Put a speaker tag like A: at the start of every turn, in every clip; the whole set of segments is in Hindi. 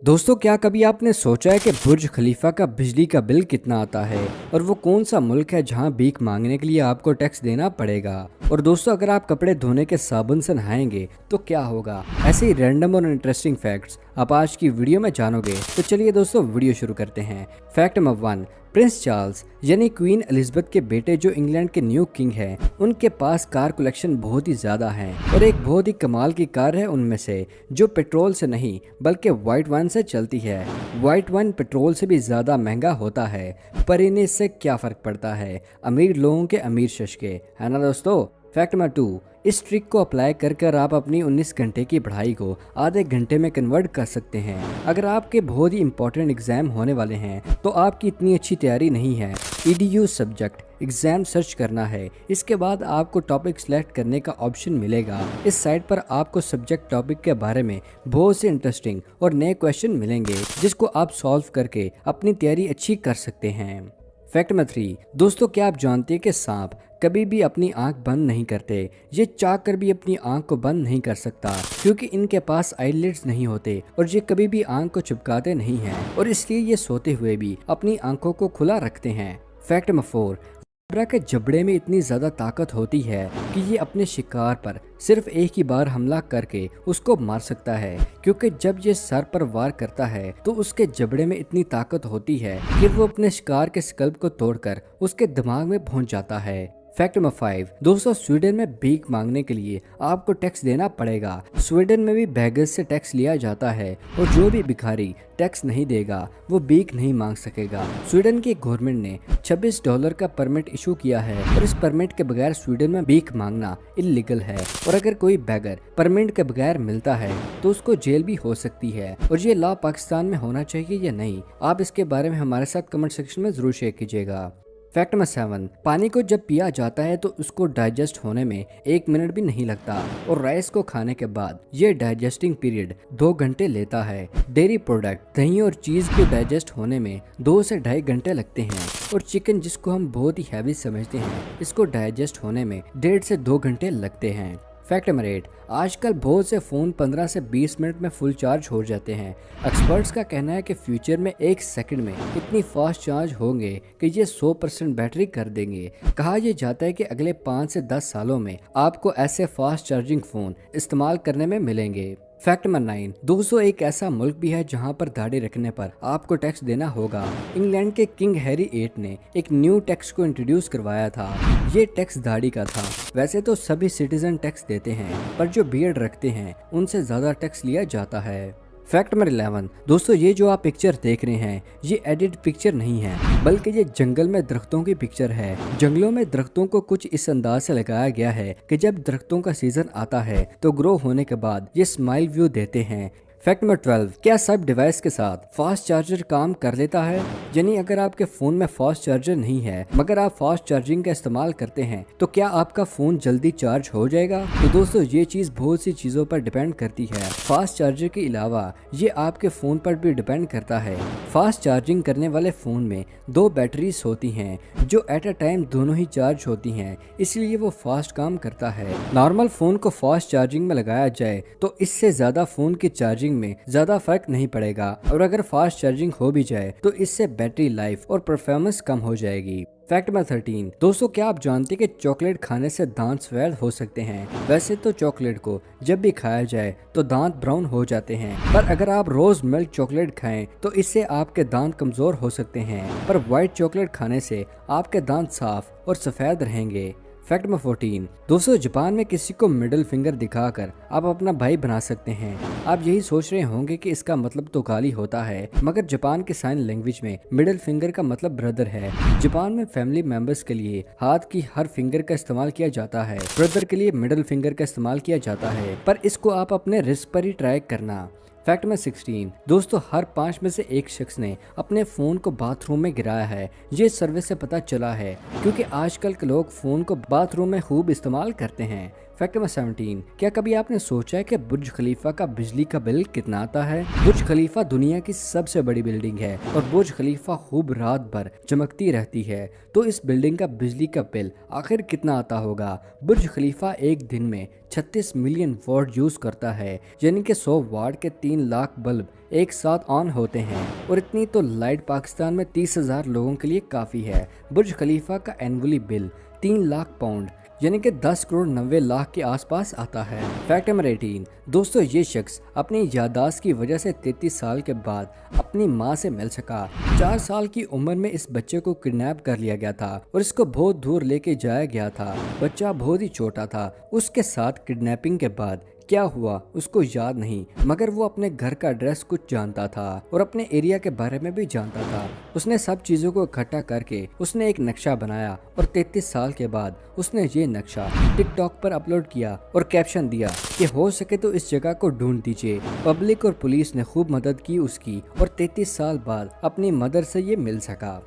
A: दोस्तों, क्या कभी आपने सोचा है कि बुर्ज खलीफा का बिजली का बिल कितना आता है और वो कौन सा मुल्क है जहां भीख मांगने के लिए आपको टैक्स देना पड़ेगा। और दोस्तों, अगर आप कपड़े धोने के साबुन से नहाएंगे तो क्या होगा। ऐसे ही रैंडम और इंटरेस्टिंग फैक्ट्स आप आज की वीडियो में जानोगे। तो चलिए दोस्तों, वीडियो शुरू करते हैं। फैक्ट नंबर 1, प्रिंस चार्ल्स यानी क्वीन एलिजाबेथ के बेटे जो इंग्लैंड के न्यू किंग हैं, उनके पास कार कलेक्शन बहुत ही ज्यादा है और एक बहुत ही कमाल की कार है उनमें से, जो पेट्रोल से नहीं बल्कि वाइट वाइन से चलती है। वाइट वाइन पेट्रोल से भी ज्यादा महंगा होता है, पर इन्हें इससे क्या फर्क पड़ता है। अमीर लोगों के अमीर शशके, है ना दोस्तों। फैक्ट नंबर 2, इस ट्रिक को अप्लाई कर कर आप अपनी 19 घंटे की पढ़ाई को आधे घंटे में कन्वर्ट कर सकते हैं। अगर आपके बहुत ही इंपॉर्टेंट एग्जाम होने वाले हैं तो आपकी इतनी अच्छी तैयारी नहीं है, EDU सब्जेक्ट एग्जाम सर्च करना है। इसके बाद आपको टॉपिक सिलेक्ट करने का ऑप्शन मिलेगा। इस साइट पर आपको सब्जेक्ट टॉपिक के बारे में बहुत से इंटरेस्टिंग और नए क्वेश्चन मिलेंगे, जिसको आप सॉल्व करके अपनी तैयारी अच्छी कर सकते हैं। फैक्ट नंबर 3, दोस्तों, क्या आप जानते हैं कि सांप कभी भी अपनी आंख बंद नहीं करते। ये चाह कर भी अपनी आंख को बंद नहीं कर सकता, क्योंकि इनके पास आईलिड्स नहीं होते और ये कभी भी आंख को चिपकाते नहीं हैं और इसलिए ये सोते हुए भी अपनी आंखों को खुला रखते हैं। फैक्ट नंबर 4, ज़ेब्रा के जबड़े में इतनी ज़्यादा ताकत होती है कि ये अपने शिकार पर सिर्फ एक ही बार हमला करके उसको मार सकता है, क्योंकि जब ये सर पर वार करता है तो उसके जबड़े में इतनी ताकत होती है कि वो अपने शिकार के स्कल्प को तोड़कर उसके दिमाग में पहुंच जाता है। फैक्ट नंबर 5, दोस्तों, स्वीडन में भीख मांगने के लिए आपको टैक्स देना पड़ेगा। स्वीडन में भी बैगर्स से टैक्स लिया जाता है और जो भी भिखारी टैक्स नहीं देगा वो भीख नहीं मांग सकेगा। स्वीडन की गवर्नमेंट ने $26 का परमिट इशू किया है और इस परमिट के बगैर स्वीडन में भीख मांगना इलीगल है। और अगर कोई बैगर परमिट के बगैर मिलता है तो उसको जेल भी हो सकती है। और ये लॉ पाकिस्तान में होना चाहिए या नहीं, आप इसके बारे में हमारे साथ कमेंट सेक्शन में जरूर शेयर कीजिएगा। फैक्ट नंबर 7, पानी को जब पिया जाता है तो उसको डाइजेस्ट होने में 1 मिनट भी नहीं लगता और राइस को खाने के बाद ये डाइजेस्टिंग पीरियड 2 घंटे लेता है। डेयरी प्रोडक्ट दही और चीज को डाइजेस्ट होने में 2 से 2.5 घंटे लगते हैं और चिकन, जिसको हम बहुत ही हैवी समझते हैं, इसको डाइजेस्ट होने में 1.5 से 2 घंटे लगते हैं। फैक्ट नंबर 8, आजकल बहुत से फ़ोन 15 से 20 मिनट में फुल चार्ज हो जाते हैं। एक्सपर्ट्स का कहना है कि फ्यूचर में 1 सेकंड में इतनी फास्ट चार्ज होंगे कि ये 100% बैटरी कर देंगे। कहा यह जाता है कि अगले 5 से 10 सालों में आपको ऐसे फास्ट चार्जिंग फ़ोन इस्तेमाल करने में मिलेंगे। फैक्ट नंबर 9, दोस्तों, एक ऐसा मुल्क भी है जहां पर दाढ़ी रखने पर आपको टैक्स देना होगा। इंग्लैंड के किंग हैरी 8 ने एक न्यू टैक्स को इंट्रोड्यूस करवाया था। ये टैक्स दाढ़ी का था। वैसे तो सभी सिटीजन टैक्स देते हैं, पर जो बियर्ड रखते हैं उनसे ज्यादा टैक्स लिया जाता है। फैक्ट नंबर 11, दोस्तों, ये जो आप पिक्चर देख रहे हैं ये एडिट पिक्चर नहीं है, बल्कि ये जंगल में दरख्तों की पिक्चर है। जंगलों में दरख्तों को कुछ इस अंदाज से लगाया गया है कि जब दरख्तों का सीजन आता है तो ग्रो होने के बाद ये स्माइल व्यू देते हैं। फैक्ट नंबर 12, क्या सब डिवाइस के साथ फास्ट चार्जर काम कर लेता है। यानी अगर आपके फोन में फास्ट चार्जर नहीं है मगर आप फास्ट चार्जिंग का इस्तेमाल करते हैं तो क्या आपका फोन जल्दी चार्ज हो जाएगा। तो दोस्तों, ये चीज बहुत सी चीजों पर डिपेंड करती है। फास्ट चार्जर के अलावा ये आपके फोन पर भी डिपेंड करता है। फास्ट चार्जिंग करने वाले फोन में 2 बैटरीज होती हैं जो एट अ टाइम दोनों ही चार्ज होती हैं, इसलिए वो फास्ट काम करता है। नॉर्मल फोन को फास्ट चार्जिंग में लगाया जाए तो इससे ज्यादा फोन की चार्जिंग में ज्यादा फर्क नहीं पड़ेगा, और अगर फास्ट चार्जिंग हो भी जाए तो इससे बैटरी लाइफ और परफॉर्मेंस कम हो जाएगी। फैक्ट नंबर 13, दोस्तों, क्या आप जानते हैं कि चॉकलेट खाने से दांत सफेद हो सकते हैं। वैसे तो चॉकलेट को जब भी खाया जाए तो दांत ब्राउन हो जाते हैं, पर अगर आप रोज मिल्क चॉकलेट खाएं तो इससे आपके दांत कमजोर हो सकते हैं, पर व्हाइट चॉकलेट खाने से आपके दांत साफ और सफेद रहेंगे। फैक्ट नंबर 14, दोस्तों, जापान में किसी को मिडिल फिंगर दिखाकर आप अपना भाई बना सकते हैं। आप यही सोच रहे होंगे कि इसका मतलब तो गाली होता है, मगर जापान के साइन लैंग्वेज में मिडिल फिंगर का मतलब ब्रदर है। जापान में फैमिली मेंबर्स के लिए हाथ की हर फिंगर का इस्तेमाल किया जाता है, ब्रदर के लिए मिडिल फिंगर का इस्तेमाल किया जाता है, पर इसको आप अपने रिस्क पर ही ट्राई करना। फैक्ट नंबर 16, दोस्तों, हर 5 में से 1 शख्स ने अपने फ़ोन को बाथरूम में गिराया है। ये सर्वे से पता चला है, क्योंकि आजकल के लोग फ़ोन को बाथरूम में खूब इस्तेमाल करते हैं। फैक्ट नंबर 17, क्या कभी आपने सोचा है कि बुर्ज खलीफा का बिजली का बिल कितना आता है? बुर्ज खलीफा दुनिया की सबसे बड़ी बिल्डिंग है और बुर्ज खलीफा खूब रात भर चमकती रहती है। तो इस बिल्डिंग का बिजली का बिल आखिर कितना आता होगा? बुर्ज खलीफा एक दिन में 36 मिलियन वाट यूज करता है, यानी कि 100 वाट के 3 लाख बल्ब एक साथ ऑन होते हैं और इतनी तो लाइट पाकिस्तान में 30,000 लोगों के लिए काफ़ी है। बुर्ज खलीफा का एनुअली बिल 3 लाख पाउंड यानी कि 10 करोड़ 90 लाख के आसपास आता है। फैक्ट नंबर 18, दोस्तों ये शख्स अपनी यादाश्त की वजह से 33 साल के बाद अपनी मां से मिल सका। 4 साल की उम्र में इस बच्चे को किडनैप कर लिया गया था और इसको बहुत दूर लेके जाया गया था। बच्चा बहुत ही छोटा था। उसके साथ किडनैपिंग के बाद क्या हुआ उसको याद नहीं, मगर वो अपने घर का एड्रेस कुछ जानता था और अपने एरिया के बारे में भी जानता था। उसने सब चीजों को इकट्ठा करके उसने एक नक्शा बनाया और 33 साल के बाद उसने ये नक्शा टिकटॉक पर अपलोड किया और कैप्शन दिया कि हो सके तो इस जगह को ढूंढ दीजिए। पब्लिक और पुलिस ने खूब मदद की उसकी और 33 साल बाद अपनी मदर से ये मिल सका।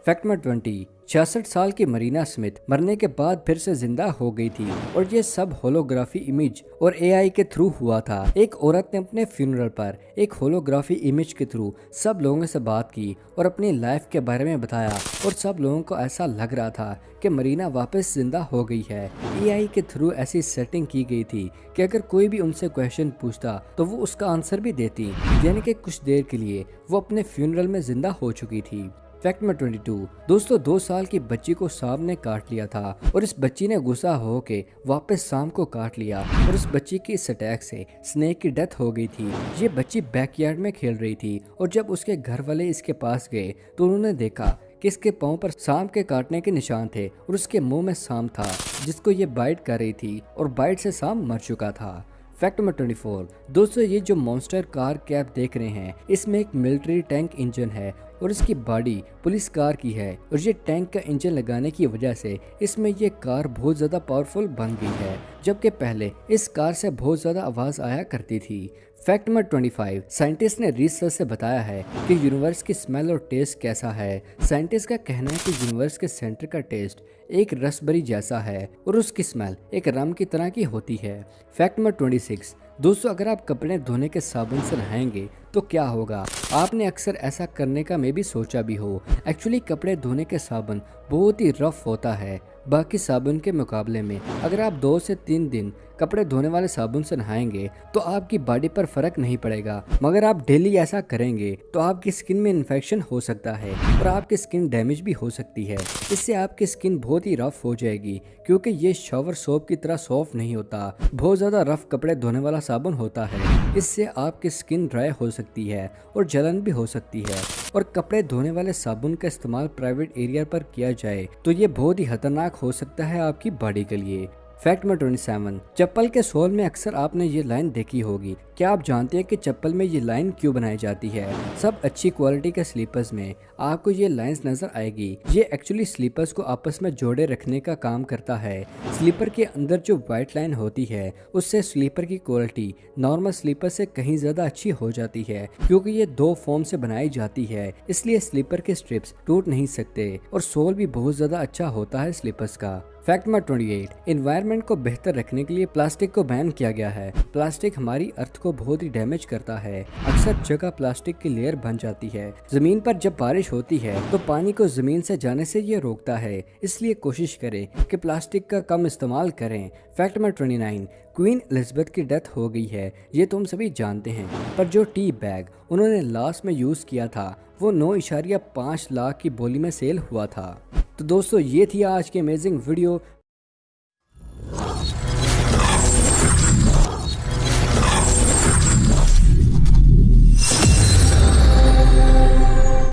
A: फैक्ट नंबर 20, 66 साल की मरीना स्मिथ मरने के बाद फिर से जिंदा हो गई थी और ये सब होलोग्राफी इमेज और एआई के थ्रू हुआ था। एक औरत ने अपने फ्यूनरल पर एक होलोग्राफी इमेज के थ्रू सब लोगों से बात की और अपनी लाइफ के बारे में बताया और सब लोगों को ऐसा लग रहा था कि मरीना वापस जिंदा हो गई है। एआई के थ्रू ऐसी सेटिंग की गई थी कि अगर कोई भी उनसे क्वेश्चन पूछता तो वो उसका आंसर भी देती, यानी कि कुछ देर के लिए वो अपने फ्यूनरल में जिंदा हो चुकी थी। फैक्ट नंबर 22, दोस्तों 2 साल की बच्ची को सांप ने काट लिया था और इस बच्ची ने गुस्सा होके वापस सांप को काट लिया और इस बच्ची की इस अटैक से स्नेक की डेथ हो गई थी। ये बच्ची बैकयार्ड में खेल रही थी और जब उसके घर वाले इसके पास गए तो उन्होंने देखा कि इसके पाँव पर सांप के काटने के निशान थे और उसके मुंह में सांप था जिसको ये बाइट कर रही थी और बाइट से सांप मर चुका था। फैक्ट नंबर 24, दोस्तों ये जो मॉन्स्टर कार के आप देख रहे हैं इसमें एक मिलिट्री टैंक इंजन है और इसकी बॉडी पुलिस कार की है और ये टैंक का इंजन लगाने की वजह से इसमें ये कार बहुत ज़्यादा पावरफुल बन गई है, जबकि पहले इस कार से बहुत ज़्यादा आवाज़ आया करती थी। फैक्ट नंबर 25, साइंटिस्ट ने रिसर्च से बताया है कि यूनिवर्स की स्मेल और टेस्ट कैसा है। साइंटिस्ट का कहना है कि यूनिवर्स के सेंटर का टेस्ट एक रसबेरी जैसा है और उसकी स्मेल एक रम की तरह की होती है। फैक्ट नंबर 26, दोस्तों अगर आप कपड़े धोने के साबुन से नहाएंगे तो क्या होगा? आपने अक्सर ऐसा करने का मैं भी सोचा भी हो। एक्चुअली कपड़े धोने के साबुन बहुत ही रफ होता है बाकी साबुन के मुकाबले में। अगर आप 2 से 3 दिन कपड़े धोने वाले साबुन से नहाएंगे तो आपकी बॉडी पर फर्क नहीं पड़ेगा, मगर आप डेली ऐसा करेंगे तो आपकी स्किन में इन्फेक्शन हो सकता है और आपकी स्किन डैमेज भी हो सकती है। इससे आपकी स्किन बहुत ही रफ हो जाएगी क्योंकि ये शावर सोप की तरह सॉफ्ट नहीं होता, बहुत ज़्यादा रफ कपड़े धोने वाला साबुन होता है। इससे आपकी स्किन ड्राई हो सकती है और जलन भी हो सकती है। और कपड़े धोने वाले साबुन का इस्तेमाल प्राइवेट एरिया पर किया जाए तो ये बहुत ही खतरनाक हो सकता है आपकी बॉडी के लिए। फैक्ट नंबर 27, चप्पल के सोल में अक्सर आपने ये लाइन देखी होगी। क्या आप जानते हैं कि चप्पल में ये लाइन क्यों बनाई जाती है? सब अच्छी क्वालिटी के स्लीपर्स में आपको ये लाइंस नजर आएगी। ये एक्चुअली स्लीपर्स को आपस में जोड़े रखने का काम करता है। स्लीपर के अंदर जो व्हाइट लाइन होती है उससे स्लीपर की क्वालिटी नॉर्मल स्लीपर से कहीं ज्यादा अच्छी हो जाती है क्योंकि ये 2 फोम से बनाई जाती है, इसलिए स्लीपर के स्ट्रिप्स टूट नहीं सकते और सोल भी बहुत ज्यादा अच्छा होता है स्लीपर्स का। फैक्ट नंबर 28, एनवायरनमेंट को बेहतर रखने के लिए प्लास्टिक को बैन किया गया है। प्लास्टिक हमारी अर्थ को बहुत ही डैमेज करता है। अक्सर जगह प्लास्टिक की लेयर बन जाती है। जमीन पर जब बारिश होती है तो पानी को जमीन से जाने से ये रोकता है, इसलिए कोशिश करें कि प्लास्टिक का कम इस्तेमाल करें। फैक्ट नंबर 29, क्वीन एलिजाबेथ की डेथ हो गई है, ये तुम सभी जानते हैं, पर जो टी बैग उन्होंने लास्ट में यूज किया था वो 9.5 लाख की बोली में सेल हुआ था। तो दोस्तों ये थी आज की अमेजिंग वीडियो।